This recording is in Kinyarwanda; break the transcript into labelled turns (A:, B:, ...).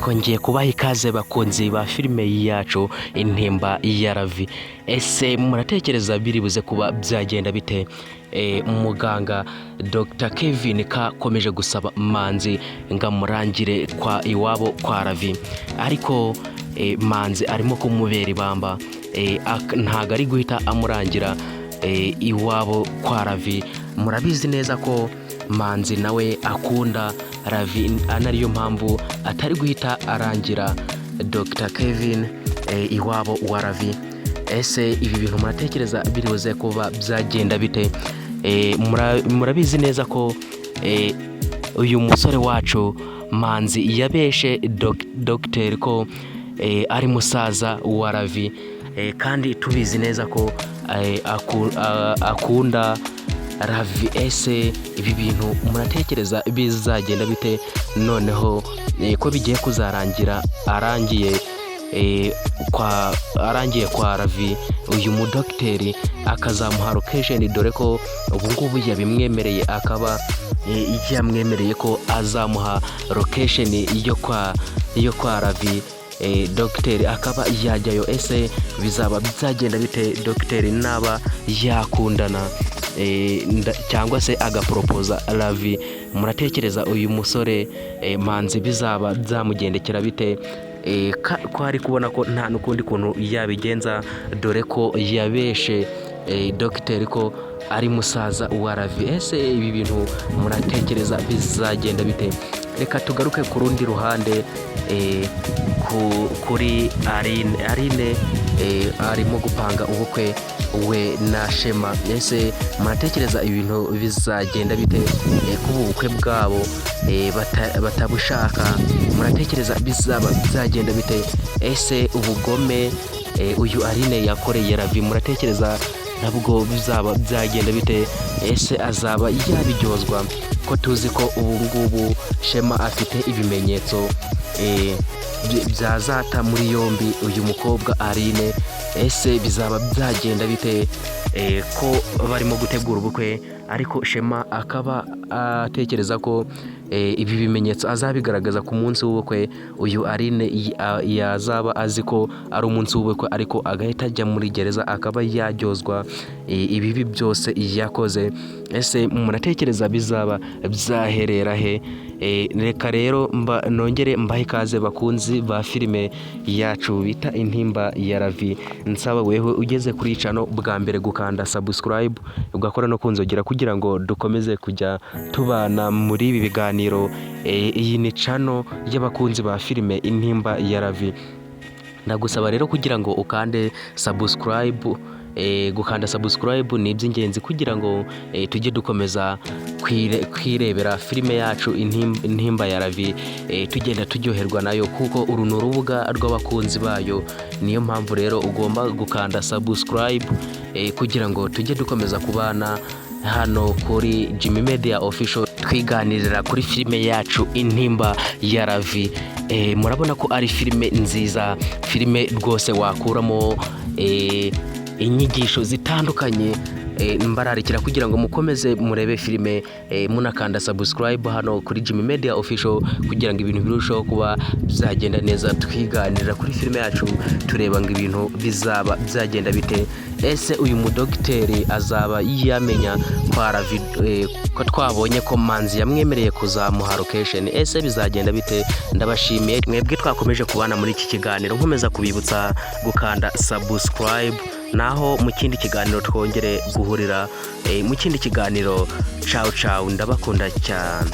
A: twongeye kubaha ikaze bakunzi ba filime yacu Intimba ya Ravi. Ese muratekereza biribuze kuba byagenda bite? Muganga Dr Kevin kakomeje gusaba Manzi ngamurangire kwa iwabo kwa Ravi, ariko Manzi arimo kumubera ibamba, ntago ari guhita amurangira iwabo kwa Ravi. Murabizi neza ko Manzi nawe akunda Ravi, anariyo mpamvu atari guhita arangira Dr Kevin iwabo wa Ravi. Ese ibi bintu muratekereza biribuze kuba byagenda bite? Murabizi neza ko uyu musore wacu Manzi yabeshe Dr ko ari musaza wa Ravi, kandi tubizi neza ko akunda Ravi. Ese ibi bintu muratekereza bizagenda bite noneho ko bigiye kuzarangira arangiye kwa Ravi, uyu mudokiteri akazamuha location, dore ko ubu ngubu yabimwemereye, akaba yamwemereye ko azamuha location yo kwa Ravi. Dogiteri akaba yajyayo. Ese bizaba bizagenda bite dogiteri naba yakundana cyangwa se agaporopoza Ravi? Muratekereza uyu musore Manzi bizaba byamugendekera bite? Ko ari kubona ko nta n'ukundi kuntu yabigenza, dore ko yabeshe dogiteri ko ari musaza wa Ravi. Ese ibi bintu muratekereza bizagenda bite? Reka tugaruke ku rundi ruhande, kuri Aline arimo gupanga ubukwe we na Shema. Ese muratekereza ibintu bizagenda bite kuba ubukwe bwabo batabushaka? Muratekereza bizaba byagenda bite? Ese ubugome uyu Aline yakoreye Ravi, muratekereza nabwo bizaba byagenda bite? Ese azaba yabiryozwa? Ko tuzi ko ubu ngubu Shema afite ibimenyetso byazata muri yombi uyu mukobwa Aline. Ese bizaba byagenda bite ko barimo gutegura ubukwe, ariko Shema akaba atekereza ko ibi bimenyetso azabigaragaza ku munsi w'ubukwe uyu Aline yazaba azi ko ari umunsi w'ubukwe, ariko agahita ajya muri gereza akaba yaryozwa ibibi byose yakoze. Ese muratekereza bizaba byaherera he? Reka rero nongere mbahe ikaze bakunzi ba filime yacu bita Intimba ya Ravi. Nsaba wewe ugeze kuri channel bwa mbere gukanda subscribe, ugakora no kunzogera kugira ngo dukomeze kujya tubana muri ibi biganiro. Iyi ni channel y'abakunzi ba filime Intimba ya Ravi. Ndagusaba rero kugira ngo ukande subscribe. Gukanda subscribe ni iby'ingenzi kugira ngo tujye dukomeza kwirebera filime yacu Intimba ya Ravi, tugenda turyoherwa nayo, kuko uru ni urubuga rw'abakunzi bayo. Niyo mpamvu rero ugomba gukanda subscribe kugira ngo tujye dukomeza kubana hano kuri Jimmy Media Official, twiganirira kuri filime yacu Intimba ya Ravi. Murabona ko ari filime nziza, filime rwose wakuramo inyigisho zitandukanye. Mbararikira kugira ngo mukomeze murebe filime munakanda subscribe hano kuri Jimmy Media Official, kugira ngo ibintu birusheho kuba byagenda neza, twiganirira kuri filime yacu tureba ngo ibintu bizaba byagenda bite. Ese uyu mudokiteri azaba yamenya kwa Ravi ko twabonye ko Manzi yamwemereye kuzamuha location? Ese bizagenda bite? Ndabashimiye mwebwe twakomeje kubana muri iki kiganiro, nkomeza kubibutsa gukanda subscribe, naho mu kindi kiganiro twongere guhurira mu kindi kiganiro. Ciao ciao, ndabakunda cyane.